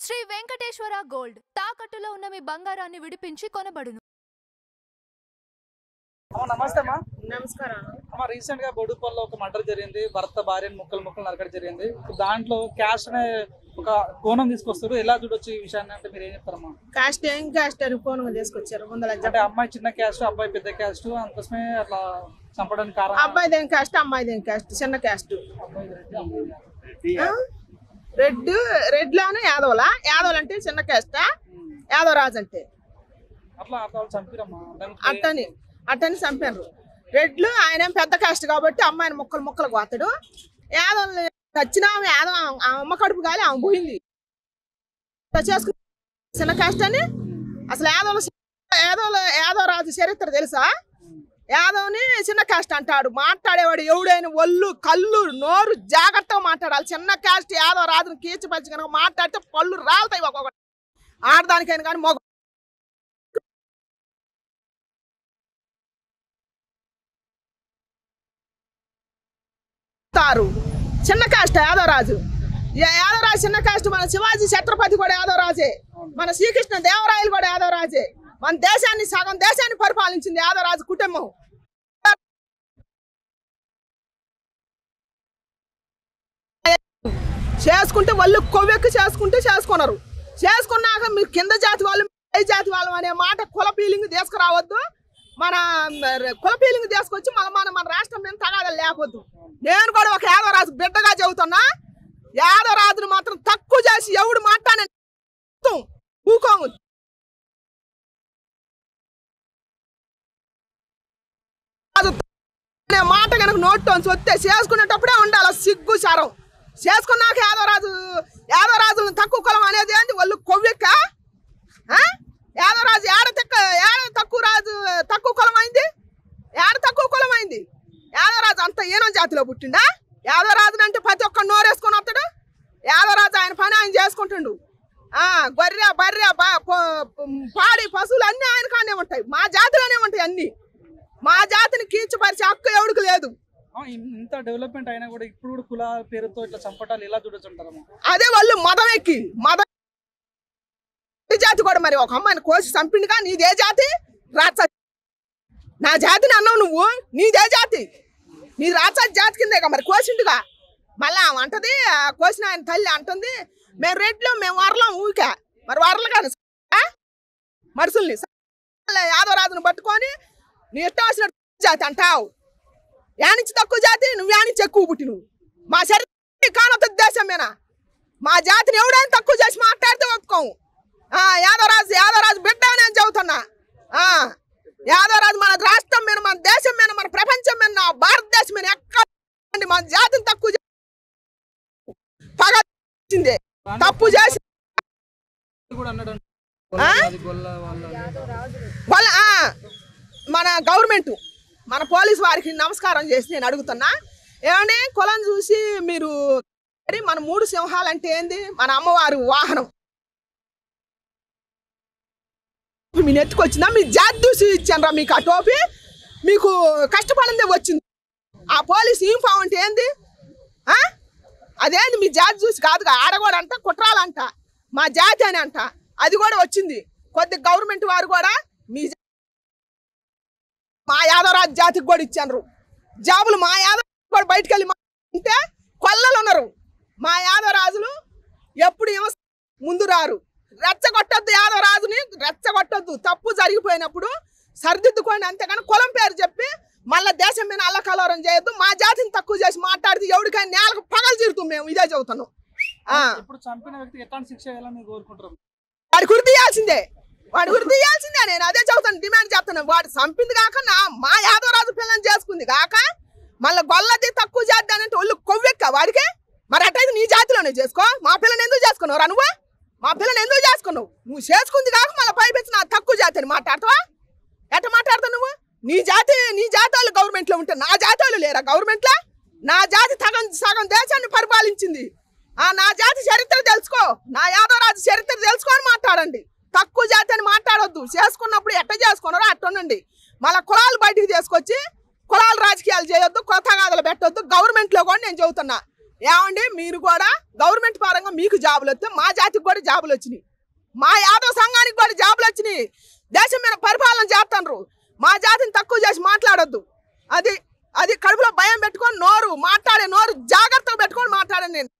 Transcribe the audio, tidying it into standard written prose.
Shri Venkateswara gold తాకట్టులో ఉన్న మీ బంగారాన్ని విడిపించి కొనబడును. నమస్తే అమ్మా. నమస్కారం అమ్మా, రీసెంట్ గా బొడుపల్లో ఒక మర్డర్ జరిగింది. భర్త భార్యను ముక్కలు నరకడం జరిగింది. దాంట్లో క్యాష్ అనే ఒక కోణం తీసుకొస్తారు. ఎలా చూడొచ్చు ఈ విషయాన్ని అంటే మీరు ఏం చెప్తారమ్మా? కాస్ట్ ఏం కాస్ట్ అని కోణం తీసుకొచ్చారు. అంటే అమ్మాయి చిన్న క్యాస్ట్, అబ్బాయి పెద్ద క్యాస్ట్, అందుకోసమే అట్లా చంపడానికి కారణం. అబ్బాయిదేం కాస్ట్, అమ్మాయిదేం కాస్ట్, చిన్న క్యాస్ట్. రెడ్ లోనే యాదవలా? యాదవులు అంటే చిన్న క్యాస్ట్, యాదవరాజు అంటే అట్లా అట్లా చంపిరమ్మా. అట్టని చంపారు. రెడ్లు ఆయన పెద్ద కాస్ట్ కాబట్టి అమ్మాయిని ముక్కలు కోతాడు. యాదవులు చచ్చిన యాదవ అమ్మ కడుపు గాలి ఆమె పోయింది. చేసుకుని చిన్న కాస్ట్ అని అసలు యాదవరాజు చరిత్ర తెలుసా? యాదవ్ని చిన్న కాస్ట్ అంటాడు. మాట్లాడేవాడు ఎవడైనా ఒళ్ళు కళ్ళు నోరు జాగ్రత్తగా మాట్లాడాలి. చిన్న కాస్ట్ యాదవ రాజుని కీర్చిపరిచి కనుక మాట్లాడితే పళ్ళు రాలుతాయి. ఒక్కొక్కటి ఆడదానికైనా కానీ మగ చిన్న కాస్ట్ యాదవరాజు. యాదవరాజు చిన్న కాస్ట్. మన శివాజీ ఛత్రపతి కూడా యాదవరాజే. మన శ్రీకృష్ణ దేవరాయలు కూడా యాదవరాజే. మన దేశాన్ని సగం దేశాన్ని పరిపాలించింది యాదవరాజు కుటుంబం. చేసుకుంటే వాళ్ళు కొవ్వెక్కి చేసుకున్నారు. చేసుకున్నాక మీరు కింద జాతి వాళ్ళు పై జాతి వాళ్ళు అనే మాట కుల ఫీలింగ్ తీసుకురావద్దు. మన కుల ఫీలింగ్ తీసుకొచ్చి మన రాష్ట్రం మీద తగాదాలు లేకపోద్దు. నేను కూడా ఒక యాదవరాజు బిడ్డగా చెబుతున్నా. యాదవరాజును మాత్రం తక్కువ చేసి ఎవడు మాట్లాడే ఊకోము. మాట కనుక నోట్లోంచి వస్తే చేసుకునేటప్పుడే ఉండాలి సిగ్గు శరం. చేసుకున్నాక యాదవరాజులను తక్కువ కులం అనేది ఏంటి? వాళ్ళు కొవ్వెక్క యాదవరాజు తక్కువ కులం అయింది. తక్కువ కులం అయింది. యాదవరాజు అంత ఏనో జాతిలో పుట్టిండా? యాదవరాజు అంటే ప్రతి ఒక్క నోరేసుకొని వస్తాడు. యాదవరాజు ఆయన పని ఆయన చేసుకుంటుండు. గొర్రె బర్రె పాడి పశువులు అన్నీ ఆయన కానే ఉంటాయి. మా జాతిలోనే ఉంటాయి అన్ని. మా జాతిని కీర్చిపరిచే హక్కు ఎవడికి లేదు. ఇంత డెవలప్మెంట్ అయినా కూడా ఇప్పుడు కూడా కుల పేరుతో ఇట్లా చంపటాలు ఎలా చూడొచ్చుంటారమ్మా? అదే వాళ్ళు మదం జాతి కూడా మరి ఒక అమ్మాయిని కోసి చంపిండుగా. నీదే జాతి? నా జాతిని అన్నావు నువ్వు. నీదే జాతి? నీ రాక్షస జాతి కిందేగా మరి కోసిండుగా. మళ్ళీ ఆమె అంటది, కోసిన ఆయన తల్లి అంటుంది, మేము రెడ్లు మేము వరలం ఊరికా. మరి వరలు కానీ మనుషుల్ని యాదవరాజును పట్టుకొని నీ ఇష్టం వచ్చిన జాతి అంటావు. యానించి తక్కువ జాతి, నువ్వు యానించి ఎక్కువ పుట్టి నువ్వు. మా శరీరం కానొద్దు దేశమేనా? మా జాతిని ఎవడైనా తక్కువ చేసి మాట్లాడితే ఒప్పుకోము. యాదవరాజు బిడ్డ నేను చెబుతున్నా. యాదవరాజు మన రాష్ట్రం మీద, మన దేశం మీద, మన ప్రపంచం మీద, నా భారతదేశం మీద ఎక్కడ మన జాతిని తక్కువ పగచిందే తప్పు చేసి మన గవర్నమెంట్ మన పోలీసు వారికి నమస్కారం చేసి నేను అడుగుతున్నా. ఏమంటే కులం చూసి మీరు మన 3 సింహాలు అంటే ఏంది? మన అమ్మవారు వాహనం మీ నెత్తుకొచ్చిందా? మీ జాతి చూసి ఇచ్చానరా మీకు ఆ టోపీ? మీకు కష్టపడిందే వచ్చింది. ఆ పోలీసు యూనిఫామ్ అంటే ఏంది? అదేంది? మీ జాతి చూసి కాదుగా. ఆడగోడ అంట, కుట్రాలంట, మా జాతి అని అంట. అది కూడా వచ్చింది. కొద్ది గవర్నమెంట్ వారు కూడా మా యాదవరాజు జాతికి కూడా ఇచ్చారు జాబులు. మా యాదవ కూడా బయటకు వెళ్ళి అంటే కొల్లలు ఉన్నారు. మా యాదవరాజులు ఎప్పుడు ముందు రారు. రెచ్చగొట్టద్దు, యాదవరాజుని రెచ్చగొట్టద్దు. తప్పు జరిగిపోయినప్పుడు సరిదిద్దుకోండి. అంతేగాని కులం పేరు చెప్పి మళ్ళీ దేశం మీద అల్లకలోరం చేయొద్దు. మా జాతిని తక్కువ చేసి మాట్లాడితే ఎవరికైనా నేలకు పగలు తీరుతాం. మేము ఇదే చెబుతున్నాం. ఇప్పుడు చంపిన వ్యక్తి ఎట్లాంటి శిక్ష వేయాలని కోరుకుంటారు? వాడి గురి తీయాల్సిందే. నేను అదే చెబుతాను, డిమాండ్ చేస్తున్నాను. వాడు చంపింది కాక మా యాదవరాజు పిల్లని చేసుకుంది కాక మళ్ళీ గొల్లది తక్కువ జాతి అంటే ఒళ్ళు కొవ్వెక్క వాడికే. మరి అట్టయితే నీ జాతిలోనే చేసుకో. మా పిల్లని ఎందుకు చేసుకున్నావు? నువ్వు మా పిల్లని ఎందుకు చేసుకున్నావు? నువ్వు చేసుకుంది కాక మళ్ళీ పైపెచ్చి నా తక్కువ జాతి అని మాట్లాడతావా? ఎట్ట మాట్లాడతావు నువ్వు? నీ జాతి వాళ్ళు గవర్నమెంట్లో ఉంటే నా జాతి వాళ్ళు లేరా గవర్నమెంట్లో? నా జాతి సగం దేశాన్ని పరిపాలించింది. నా జాతి చరిత్ర తెలుసుకో. నా యాదవరాజు చరిత్ర తెలుసుకొని మాట్లాడండి. తక్కువ జాతి అని మాట్లాడొద్దు. చేసుకున్నప్పుడు ఎట్ట చేసుకున్నారో అట్టుండండి. మళ్ళీ కులాలు బయటికి తీసుకొచ్చి కులాలు రాజకీయాలు చేయొద్దు, కుల తగాదాలు పెట్టొద్దు. గవర్నమెంట్లో కూడా నేను చెబుతున్నా. ఏమండి మీరు కూడా గవర్నమెంట్ పరంగా మీకు జాబులు వస్తే మా జాతికి కూడా జాబులు వచ్చినాయి, మా యాదవ సంఘానికి కూడా జాబులు వచ్చినాయి. దేశం మీద పరిపాలన చేస్తున్నారు. మా జాతిని తక్కువ చేసి మాట్లాడొద్దు. అది కడుపులో భయం పెట్టుకొని నోరు మాట్లాడే నోరు జాగ్రత్తగా పెట్టుకొని మాట్లాడండి. నేను